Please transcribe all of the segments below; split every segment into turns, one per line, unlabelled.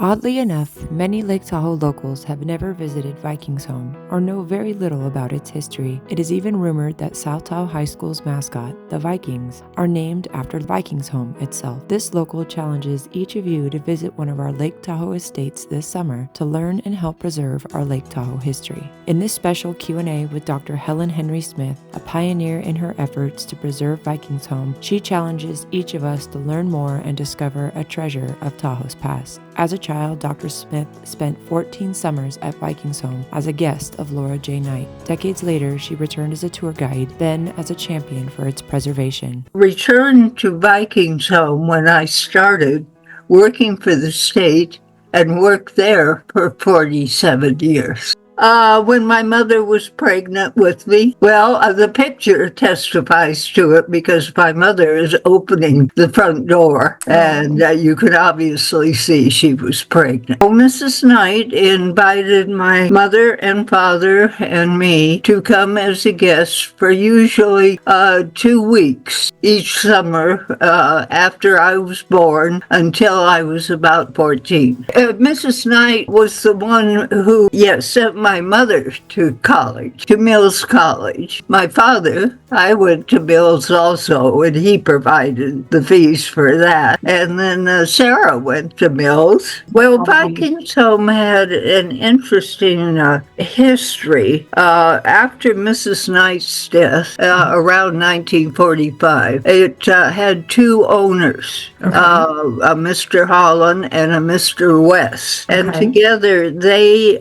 Oddly enough, many Lake Tahoe locals have never visited Vikingsholm or know very little about its history. It is even rumored that South Tahoe High School's mascot, the Vikings, are named after Vikingsholm itself. This local challenges each of you to visit one of our Lake Tahoe estates this summer to learn and help preserve our Lake Tahoe history. In this special Q&A with Dr. Helen Henry Smith, a pioneer in her efforts to preserve Vikingsholm, she challenges each of us to learn more and discover a treasure of Tahoe's past. As a child, Dr. Smith spent 14 summers at Vikingsholm as a guest of Lora J. Decades later, she returned as a tour guide, then as a champion for its preservation.
Returned to Vikingsholm when I started working for the state and worked there for 47 years. When my mother was pregnant with me, the picture testifies to it because my mother is opening the front door, and you can obviously see she was pregnant. Mrs. Knight invited my mother and father and me to come as a guest for usually 2 weeks each summer after I was born until I was about 14. Mrs. Knight was the one who, sent my mother to college, to Mills College. My father, I went to Mills also, and he provided the fees for that. And then Sarah went to Mills. Vikingsholm had an interesting history. After Mrs. Knight's death, around 1945, it had 2 owners, a Mr. Holland and a Mr. West. And together they,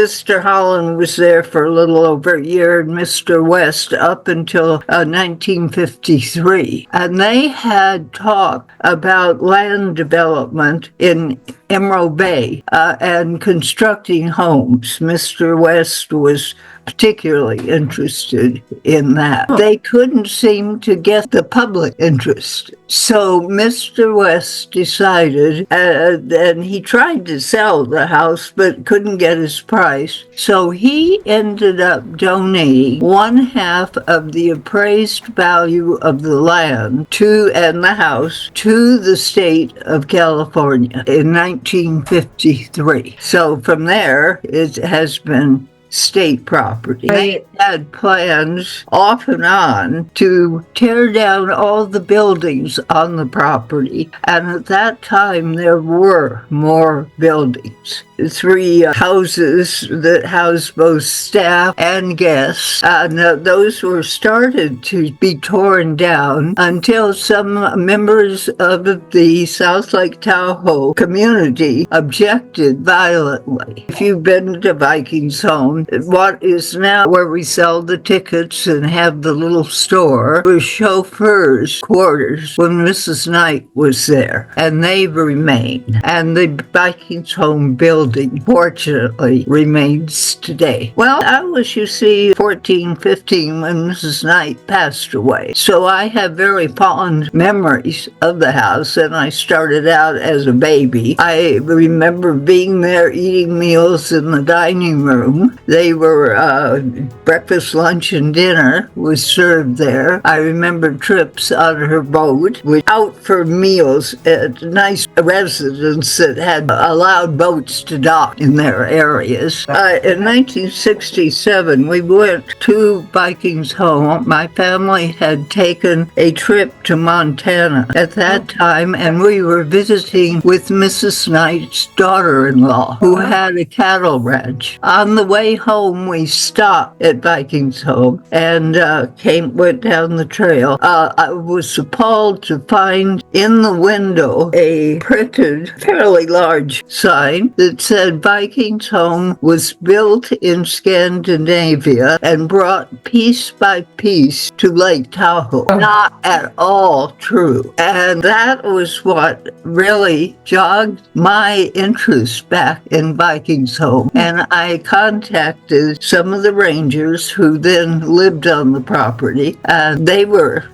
Mr. Holland was there for a little over a year, and Mr. West up until 1953. And they had talked about land development in Emerald Bay and constructing homes. Mr. West was particularly interested in that. They couldn't seem to get the public interest. So Mr. West decided, and he tried to sell the house but couldn't get his price. So he ended up donating 1/2 of the appraised value of the land and the house to the state of California in 1953. So from there, it has been state property. They had plans off and on to tear down all the buildings on the property, and at that time there were more buildings. 3 houses that housed both staff and guests, and those were started to be torn down until some members of the South Lake Tahoe community objected violently. If you've been to Vikingsholm, what is now where we sell the tickets and have the little store was chauffeurs' quarters when Mrs. Knight was there, and they remain. And the Vikingsholm building, fortunately, remains today. I was, 14, 15 when Mrs. Knight passed away. So I have very fond memories of the house, and I started out as a baby. I remember being there eating meals in the dining room. They were breakfast, lunch, and dinner was served there. I remember trips on her boat, out for meals at nice residents that had allowed boats to dock in their areas. In 1967, we went to Vikingsholm. My family had taken a trip to Montana at that time, and we were visiting with Mrs. Knight's daughter-in-law, who had a cattle ranch. On the way home, we stopped at Vikingsholm and went down the trail. I was appalled to find in the window a printed, fairly large sign that said Vikingsholm was built in Scandinavia and brought piece by piece to Lake Tahoe. Not at all true. And that was what really jogged my interest back in Vikingsholm. And I contacted some of the rangers who then lived on the property, and they were,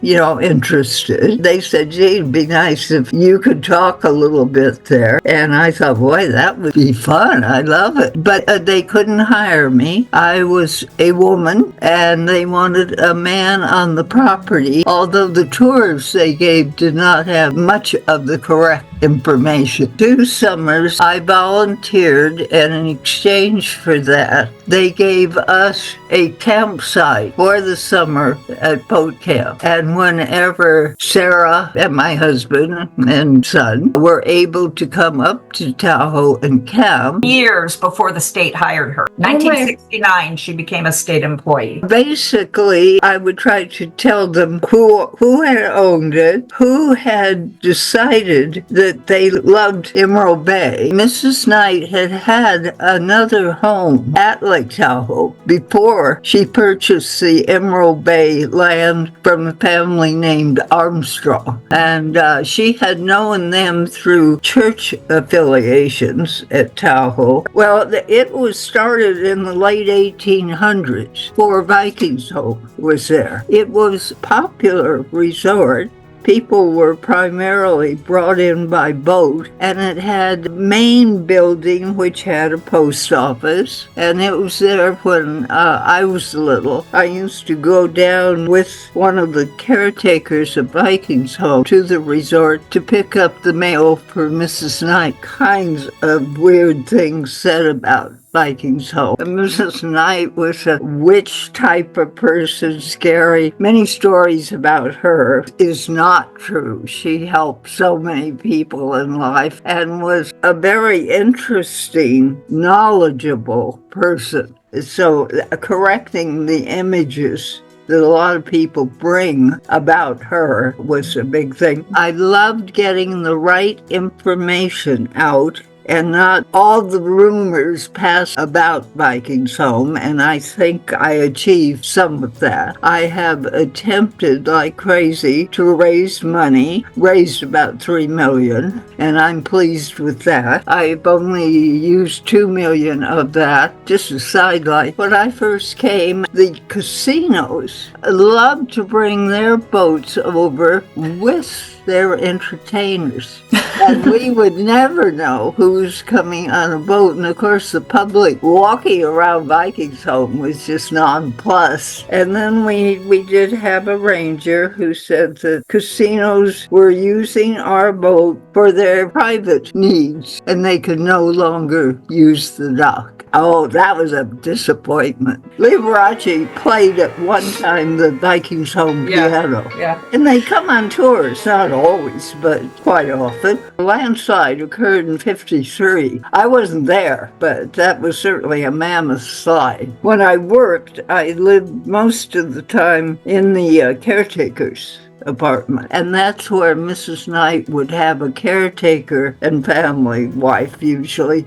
interested. They said, gee, it'd be nice if you could talk a little bit there. And I thought, boy, that would be fun. I love it. But they couldn't hire me. I was a woman, and they wanted a man on the property, although the tours they gave did not have much of the correct information. 2 summers I volunteered, and in exchange for that, they gave us a campsite for the summer at boat camp. And whenever Sarah and my husband and son were able to come up to Tahoe and camp.
Years before the state hired her. 1969, she became a state employee.
Basically, I would try to tell them who had owned it, who had decided that they loved Emerald Bay. Mrs. Knight had another home at Lake Tahoe before she purchased the Emerald Bay land from a family named Armstrong. And she had known them through church affiliations at Tahoe. Well, it was started in the late 1800s. Vikingholm was there. It was a popular resort. People were primarily brought in by boat, and it had the main building, which had a post office, and it was there when I was little. I used to go down with one of the caretakers of Vikingsholm to the resort to pick up the mail for Mrs. Knight. Kinds of weird things said about Vikingsholm. Mrs. Knight was a witch type of person, scary. Many stories about her is not true. She helped so many people in life and was a very interesting, knowledgeable person. So correcting the images that a lot of people bring about her was a big thing. I loved getting the right information out and not all the rumors pass about Vikingsholm, and I think I achieved some of that. I have attempted like crazy to raise money, raised about $3 million, and I'm pleased with that. I've only used $2 million of that, just a sidelight. When I first came, the casinos loved to bring their boats over with their entertainers. And we would never know who's coming on a boat. And of course, the public walking around Vikingsholm was just nonplussed. And then we did have a ranger who said that casinos were using our boat for their private needs, and they could no longer use the dock. Oh, that was a disappointment. Lora J played at one time the Vikingsholm piano.
Yeah.
And they come on tours, not always, but quite often. A landslide occurred in 1953. I wasn't there, but that was certainly a mammoth slide. When I worked, I lived most of the time in the caretaker's apartment. And that's where Mrs. Knight would have a caretaker and family, wife usually,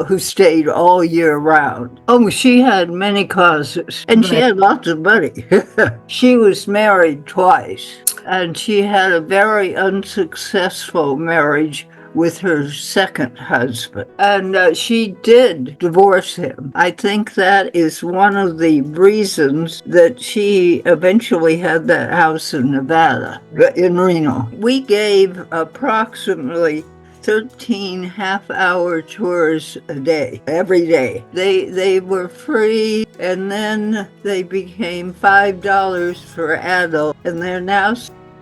who stayed all year round. Oh, she had many causes, and she had lots of money. She was married twice, and she had a very unsuccessful marriage with her second husband. And she did divorce him. I think that is one of the reasons that she eventually had that house in Nevada, in Reno. We gave approximately 13 half-hour tours a day, every day. They were free, and then they became $5 for adult, and they're now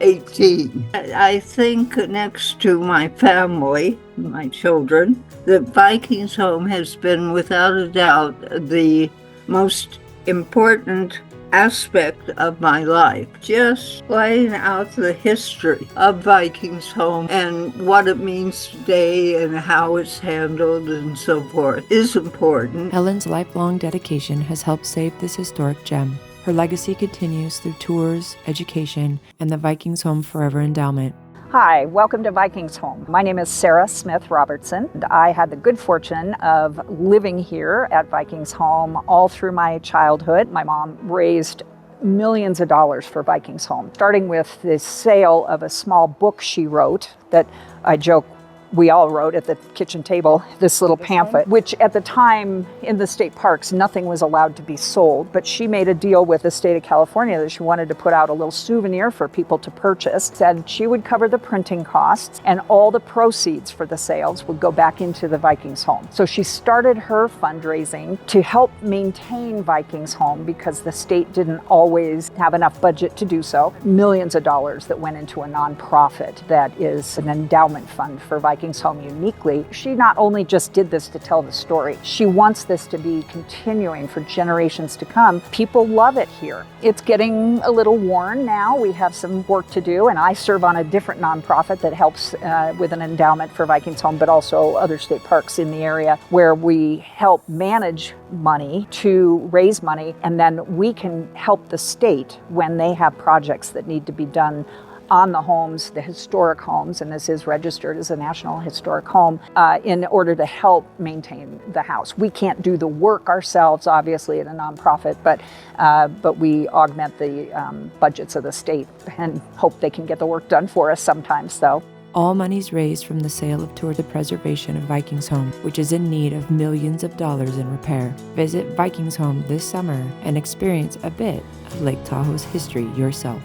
18. I think next to my family, my children, that Vikingsholm has been without a doubt the most important aspect of my life. Just laying out the history of Vikingsholm and what it means today and how it's handled and so forth is important.
Helen's lifelong dedication has helped save this historic gem. Her legacy continues through tours, education, and the Vikingsholm Forever Endowment.
Hi, welcome to Vikingsholm. My name is Sarah Smith Robertson. I had the good fortune of living here at Vikingsholm all through my childhood. My mom raised millions of dollars for Vikingsholm, starting with the sale of a small book she wrote that I joke we all wrote at the kitchen table this little pamphlet, which at the time in the state parks, nothing was allowed to be sold. But she made a deal with the state of California that she wanted to put out a little souvenir for people to purchase. Said she would cover the printing costs and all the proceeds for the sales would go back into the Vikingsholm. So she started her fundraising to help maintain Vikingsholm because the state didn't always have enough budget to do so. Millions of dollars that went into a nonprofit that is an endowment fund for Vikingsholm uniquely. She not only just did this to tell the story, she wants this to be continuing for generations to come. People love it here. It's getting a little worn now. We have some work to do, and I serve on a different nonprofit that helps with an endowment for Vikingsholm, but also other state parks in the area where we help manage money to raise money, and then we can help the state when they have projects that need to be done on the homes, the historic homes, and this is registered as a National Historic Home, in order to help maintain the house. We can't do the work ourselves, obviously, at a nonprofit, but we augment the budgets of the state and hope they can get the work done for us sometimes, though.
All monies raised from the sale of toward the preservation of Vikingsholm, which is in need of millions of dollars in repair. Visit Vikingsholm this summer and experience a bit of Lake Tahoe's history yourself.